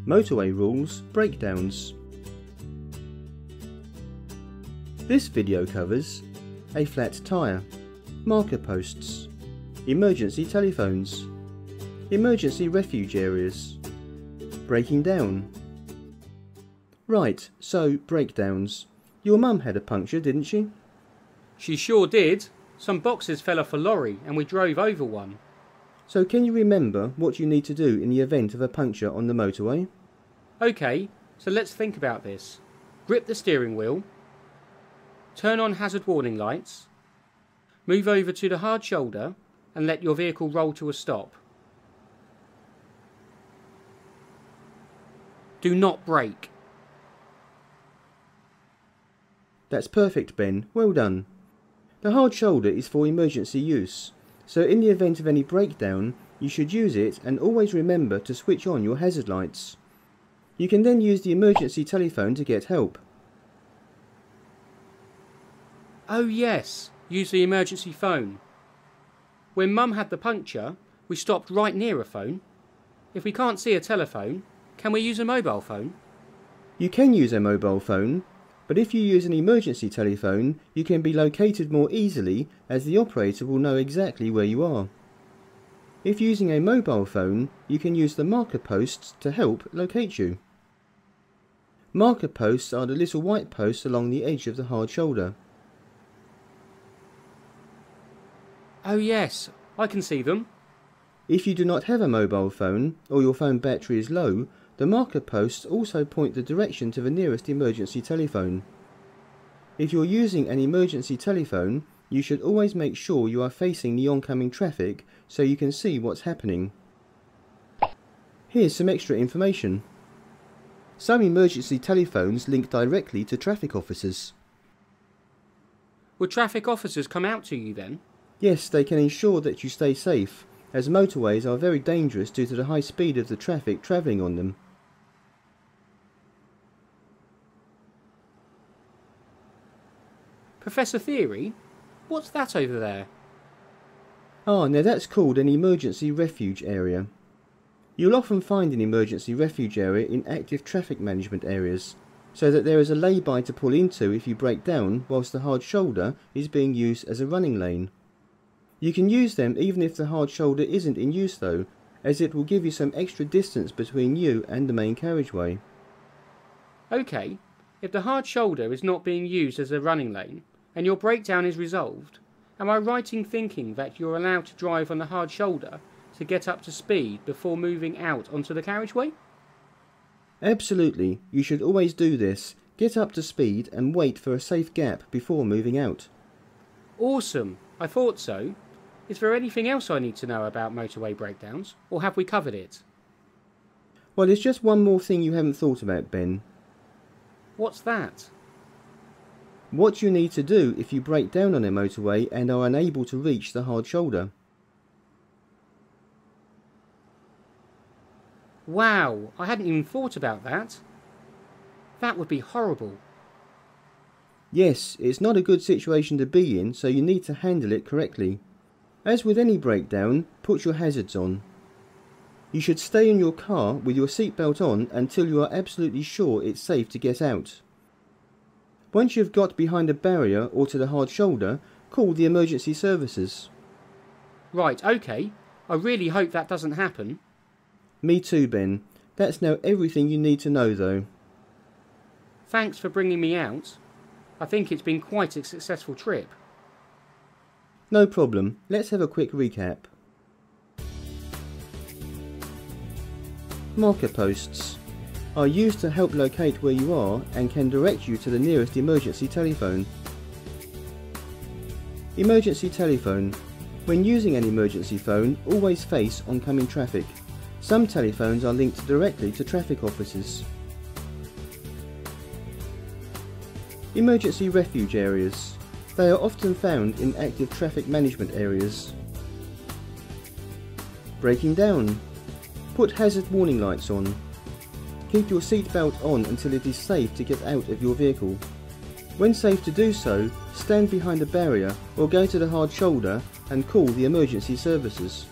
Motorway Rules Breakdowns. This video covers a flat tyre, marker posts, emergency telephones, emergency refuge areas, breaking down. Right, so breakdowns. Your mum had a puncture, didn't she? She sure did. Some boxes fell off a lorry and we drove over one. So can you remember what you need to do in the event of a puncture on the motorway? OK, so let's think about this. Grip the steering wheel, turn on hazard warning lights, move over to the hard shoulder and let your vehicle roll to a stop. Do not brake. That's perfect, Ben. Well done. The hard shoulder is for emergency use, so in the event of any breakdown, you should use it and always remember to switch on your hazard lights. You can then use the emergency telephone to get help. Oh yes, use the emergency phone. When Mum had the puncture, we stopped right near a phone. If we can't see a telephone, can we use a mobile phone? You can use a mobile phone, but if you use an emergency telephone, you can be located more easily as the operator will know exactly where you are. If using a mobile phone, you can use the marker posts to help locate you. Marker posts are the little white posts along the edge of the hard shoulder. Oh yes, I can see them. If you do not have a mobile phone or your phone battery is low, the marker posts also point the direction to the nearest emergency telephone. If you're using an emergency telephone, you should always make sure you are facing the oncoming traffic so you can see what's happening. Here's some extra information. Some emergency telephones link directly to traffic officers. Will traffic officers come out to you then? Yes, they can ensure that you stay safe, as motorways are very dangerous due to the high speed of the traffic travelling on them. Professor Theory, what's that over there? Ah, now that's called an emergency refuge area. You'll often find an emergency refuge area in active traffic management areas, so that there is a lay-by to pull into if you break down whilst the hard shoulder is being used as a running lane. You can use them even if the hard shoulder isn't in use though, as it will give you some extra distance between you and the main carriageway. OK, if the hard shoulder is not being used as a running lane, and your breakdown is resolved, am I right in thinking that you're allowed to drive on the hard shoulder to get up to speed before moving out onto the carriageway? Absolutely, you should always do this. Get up to speed and wait for a safe gap before moving out. Awesome, I thought so. Is there anything else I need to know about motorway breakdowns, or have we covered it? Well, there's just one more thing you haven't thought about, Ben. What's that? What you need to do if you break down on a motorway and are unable to reach the hard shoulder. Wow, I hadn't even thought about that. That would be horrible. Yes, it's not a good situation to be in, so you need to handle it correctly. As with any breakdown, put your hazards on. You should stay in your car with your seatbelt on until you are absolutely sure it's safe to get out. Once you've got behind a barrier or to the hard shoulder, call the emergency services. Right, OK. I really hope that doesn't happen. Me too, Ben. That's now everything you need to know though. Thanks for bringing me out. I think it's been quite a successful trip. No problem. Let's have a quick recap. Marker posts are used to help locate where you are and can direct you to the nearest emergency telephone. Emergency telephone. When using an emergency phone, always face oncoming traffic. Some telephones are linked directly to traffic officers. Emergency refuge areas. They are often found in active traffic management areas. Breaking down. Put hazard warning lights on. Keep your seatbelt on until it is safe to get out of your vehicle. When safe to do so, stand behind a barrier or go to the hard shoulder and call the emergency services.